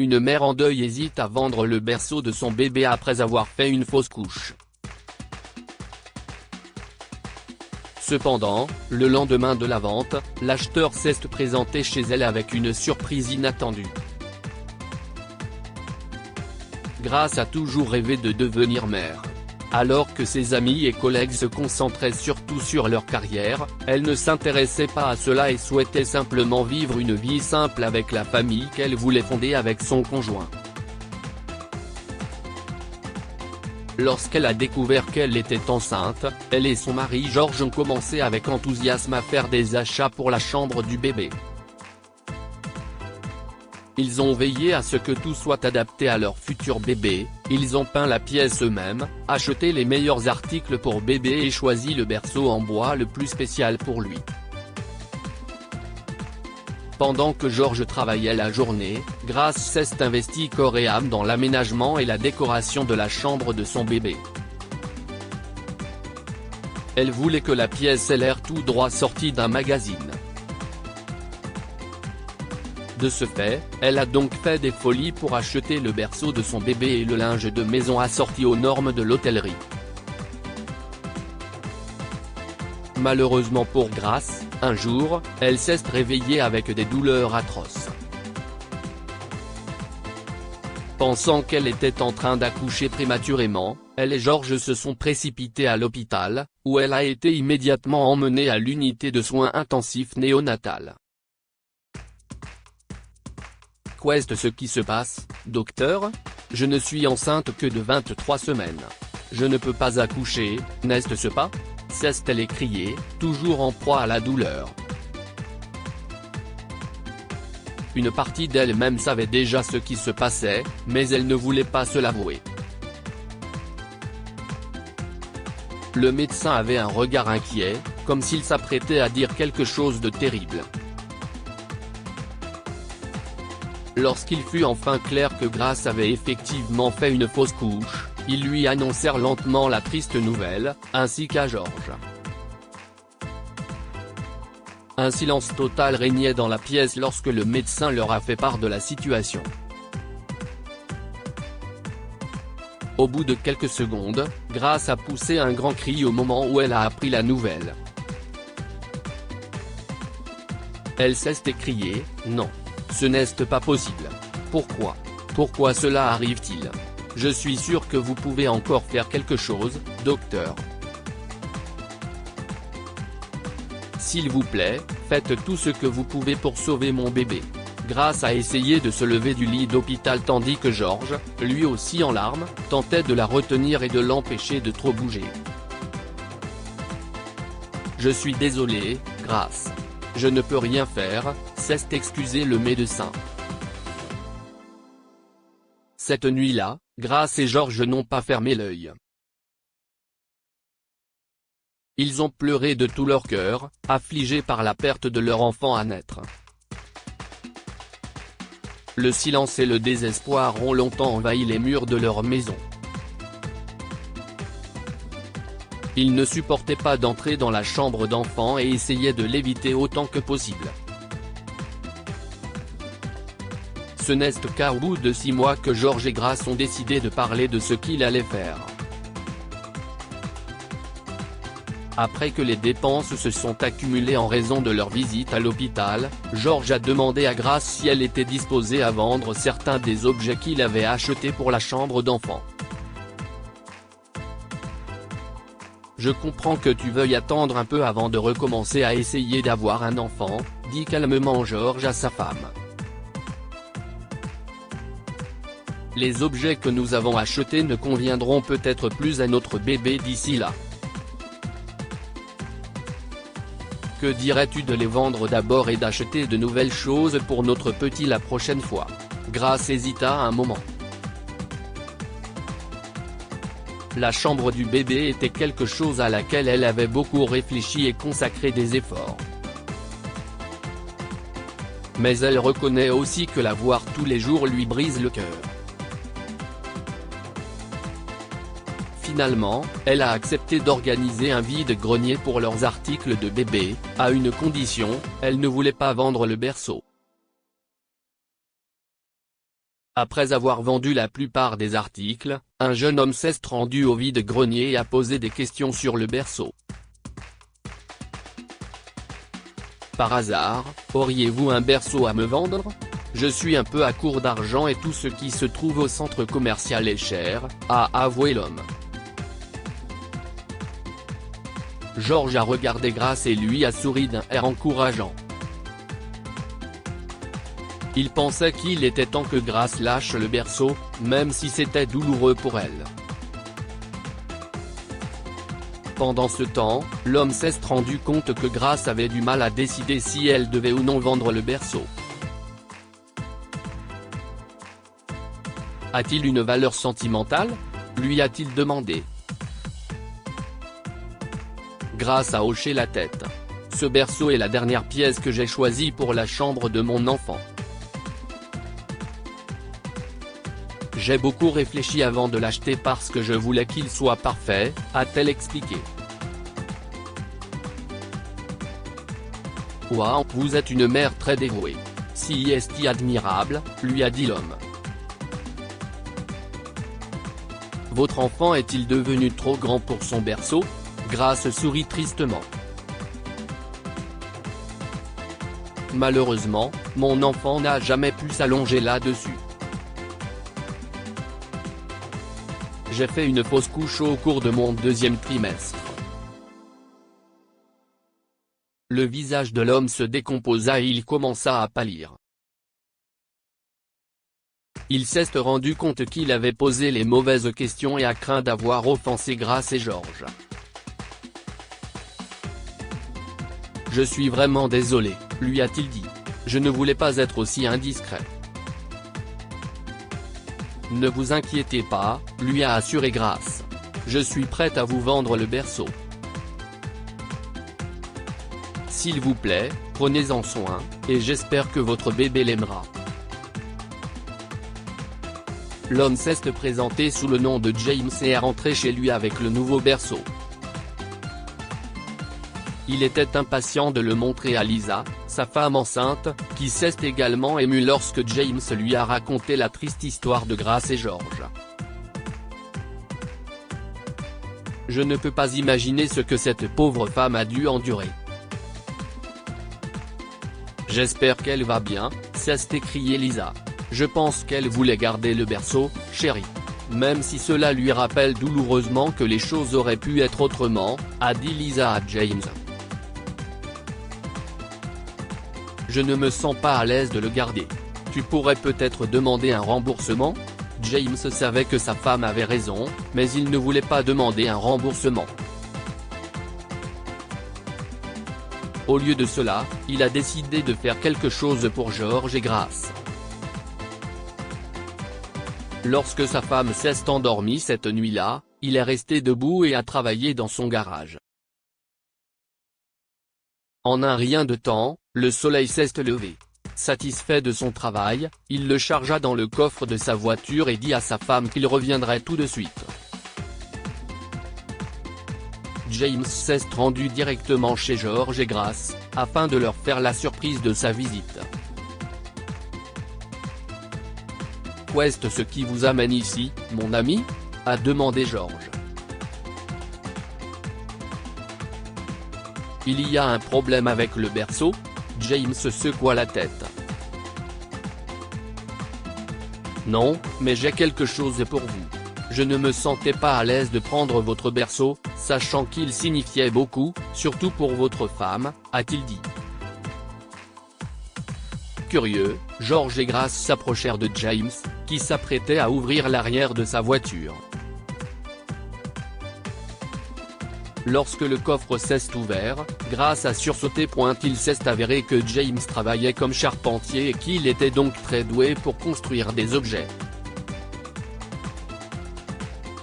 Une mère en deuil hésite à vendre le berceau de son bébé après avoir fait une fausse couche. Cependant, le lendemain de la vente, l'acheteur s'est présenté chez elle avec une surprise inattendue. Grace a toujours rêvé de devenir mère. Alors que ses amis et collègues se concentraient surtout sur leur carrière, elle ne s'intéressait pas à cela et souhaitait simplement vivre une vie simple avec la famille qu'elle voulait fonder avec son conjoint. Lorsqu'elle a découvert qu'elle était enceinte, elle et son mari Georges ont commencé avec enthousiasme à faire des achats pour la chambre du bébé. Ils ont veillé à ce que tout soit adapté à leur futur bébé, ils ont peint la pièce eux-mêmes, acheté les meilleurs articles pour bébé et choisi le berceau en bois le plus spécial pour lui. Pendant que Georges travaillait la journée, Grace s'est investie corps et âme dans l'aménagement et la décoration de la chambre de son bébé. Elle voulait que la pièce ait l'air tout droit sortie d'un magazine. De ce fait, elle a donc fait des folies pour acheter le berceau de son bébé et le linge de maison assorti aux normes de l'hôtellerie. Malheureusement pour Grace, un jour, elle s'est réveillée avec des douleurs atroces. Pensant qu'elle était en train d'accoucher prématurément, elle et Georges se sont précipités à l'hôpital, où elle a été immédiatement emmenée à l'unité de soins intensifs néonatal. Qu'est ce qui se passe, docteur? Je ne suis enceinte que de 23 semaines. Je ne peux pas accoucher, n'est-ce pas? S'est-elle écriée, toujours en proie à la douleur. Une partie d'elle-même savait déjà ce qui se passait, mais elle ne voulait pas se l'avouer. Le médecin avait un regard inquiet, comme s'il s'apprêtait à dire quelque chose de terrible. Lorsqu'il fut enfin clair que Grace avait effectivement fait une fausse couche, ils lui annoncèrent lentement la triste nouvelle, ainsi qu'à Georges. Un silence total régnait dans la pièce lorsque le médecin leur a fait part de la situation. Au bout de quelques secondes, Grace a poussé un grand cri au moment où elle a appris la nouvelle. Elle s'est écriée, « Non. Ce n'est pas possible. Pourquoi? Pourquoi cela arrive-t-il? Je suis sûr que vous pouvez encore faire quelque chose, docteur. S'il vous plaît, faites tout ce que vous pouvez pour sauver mon bébé. » Grace a essayé de se lever du lit d'hôpital tandis que Georges, lui aussi en larmes, tentait de la retenir et de l'empêcher de trop bouger. « Je suis désolé, Grace. Je ne peux rien faire, » s'est excusé le médecin. Cette nuit-là, Grace et Georges n'ont pas fermé l'œil. Ils ont pleuré de tout leur cœur, affligés par la perte de leur enfant à naître. Le silence et le désespoir ont longtemps envahi les murs de leur maison. Ils ne supportaient pas d'entrer dans la chambre d'enfant et essayaient de l'éviter autant que possible. Ce n'est qu'au bout de 6 mois que Georges et Grace ont décidé de parler de ce qu'ils allaient faire. Après que les dépenses se sont accumulées en raison de leur visite à l'hôpital, Georges a demandé à Grace si elle était disposée à vendre certains des objets qu'il avait achetés pour la chambre d'enfant. « Je comprends que tu veuilles attendre un peu avant de recommencer à essayer d'avoir un enfant, » dit calmement Georges à sa femme. Les objets que nous avons achetés ne conviendront peut-être plus à notre bébé d'ici là. Que dirais-tu de les vendre d'abord et d'acheter de nouvelles choses pour notre petit la prochaine fois? Grace hésita un moment. La chambre du bébé était quelque chose à laquelle elle avait beaucoup réfléchi et consacré des efforts. Mais elle reconnaît aussi que la voir tous les jours lui brise le cœur. Finalement, elle a accepté d'organiser un vide-grenier pour leurs articles de bébé, à une condition, elle ne voulait pas vendre le berceau. Après avoir vendu la plupart des articles, un jeune homme s'est rendu au vide-grenier et a posé des questions sur le berceau. Par hasard, auriez-vous un berceau à me vendre ? Je suis un peu à court d'argent et tout ce qui se trouve au centre commercial est cher, a avoué l'homme. George a regardé Grace et lui a souri d'un air encourageant. Il pensait qu'il était temps que Grace lâche le berceau, même si c'était douloureux pour elle. Pendant ce temps, l'homme s'est rendu compte que Grace avait du mal à décider si elle devait ou non vendre le berceau. A-t-il une valeur sentimentale ? Lui a-t-il demandé. Grace a hoché la tête. Ce berceau est la dernière pièce que j'ai choisie pour la chambre de mon enfant. J'ai beaucoup réfléchi avant de l'acheter parce que je voulais qu'il soit parfait, a-t-elle expliqué. Waouh, vous êtes une mère très dévouée. Si est admirable, lui a dit l'homme. Votre enfant est-il devenu trop grand pour son berceau ? Grace sourit tristement. Malheureusement, mon enfant n'a jamais pu s'allonger là-dessus. J'ai fait une fausse couche au cours de mon 2e trimestre. Le visage de l'homme se décomposa et il commença à pâlir. Il s'est rendu compte qu'il avait posé les mauvaises questions et a craint d'avoir offensé Grace et George. Je suis vraiment désolé, lui a-t-il dit. Je ne voulais pas être aussi indiscret. Ne vous inquiétez pas, lui a assuré Grace. Je suis prête à vous vendre le berceau. S'il vous plaît, prenez-en soin, et j'espère que votre bébé l'aimera. L'homme s'est présenté sous le nom de James et est rentré chez lui avec le nouveau berceau. Il était impatient de le montrer à Lisa, sa femme enceinte, qui s'est également émue lorsque James lui a raconté la triste histoire de Grace et George. Je ne peux pas imaginer ce que cette pauvre femme a dû endurer. J'espère qu'elle va bien, s'est écriée Lisa. Je pense qu'elle voulait garder le berceau, chérie. Même si cela lui rappelle douloureusement que les choses auraient pu être autrement, a dit Lisa à James. Je ne me sens pas à l'aise de le garder. Tu pourrais peut-être demander un remboursement ? James savait que sa femme avait raison, mais il ne voulait pas demander un remboursement. Au lieu de cela, il a décidé de faire quelque chose pour George et Grace. Lorsque sa femme s'est endormie cette nuit-là, il est resté debout et a travaillé dans son garage. En un rien de temps, le soleil s'est levé. Satisfait de son travail, il le chargea dans le coffre de sa voiture et dit à sa femme qu'il reviendrait tout de suite. James s'est rendu directement chez George et Grace, afin de leur faire la surprise de sa visite. Qu'est-ce ce qui vous amène ici, mon ami ? A demandé George. Il y a un problème avec le berceau ? James secoua la tête. Non, mais j'ai quelque chose pour vous. Je ne me sentais pas à l'aise de prendre votre berceau, sachant qu'il signifiait beaucoup, surtout pour votre femme, a-t-il dit. Curieux, George et Grace s'approchèrent de James, qui s'apprêtait à ouvrir l'arrière de sa voiture. Lorsque le coffre s'est ouvert, Grace a sursauté. Il s'est avéré que James travaillait comme charpentier et qu'il était donc très doué pour construire des objets.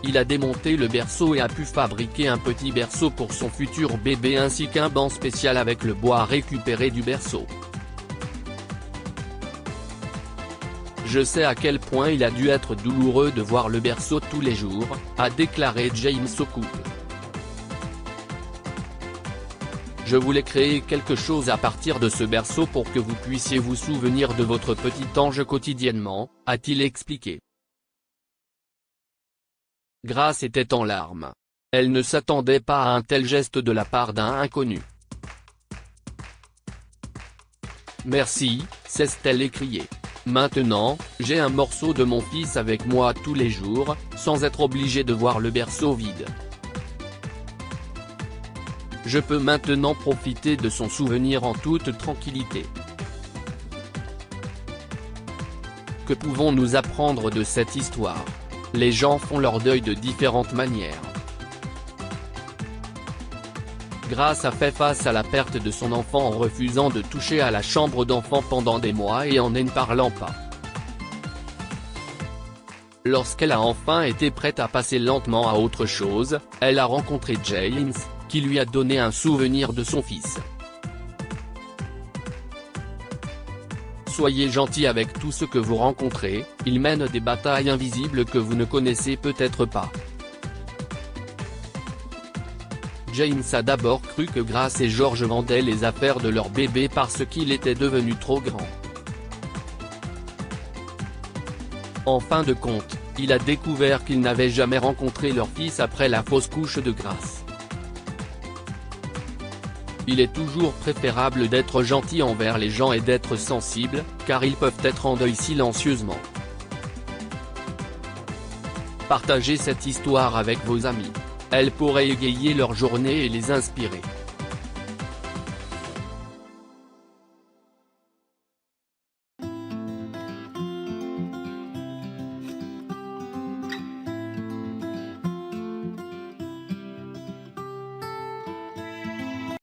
Il a démonté le berceau et a pu fabriquer un petit berceau pour son futur bébé ainsi qu'un banc spécial avec le bois récupéré du berceau. Je sais à quel point il a dû être douloureux de voir le berceau tous les jours, a déclaré James au couple. Je voulais créer quelque chose à partir de ce berceau pour que vous puissiez vous souvenir de votre petit ange quotidiennement, a-t-il expliqué. Grace était en larmes. Elle ne s'attendait pas à un tel geste de la part d'un inconnu. Merci, s'est-elle écriée. Maintenant, j'ai un morceau de mon fils avec moi tous les jours, sans être obligé de voir le berceau vide. Je peux maintenant profiter de son souvenir en toute tranquillité. Que pouvons-nous apprendre de cette histoire? Les gens font leur deuil de différentes manières. Grace a fait face à la perte de son enfant en refusant de toucher à la chambre d'enfant pendant des mois et en ne parlant pas. Lorsqu'elle a enfin été prête à passer lentement à autre chose, elle a rencontré James, qui lui a donné un souvenir de son fils. Soyez gentil avec tout ce que vous rencontrez, il mène des batailles invisibles que vous ne connaissez peut-être pas. James a d'abord cru que Grace et George vendaient les affaires de leur bébé parce qu'il était devenu trop grand. En fin de compte, il a découvert qu'ils n'avaient jamais rencontré leur fils après la fausse couche de Grace. Il est toujours préférable d'être gentil envers les gens et d'être sensible, car ils peuvent être en deuil silencieusement. Partagez cette histoire avec vos amis. Elle pourrait égayer leur journée et les inspirer.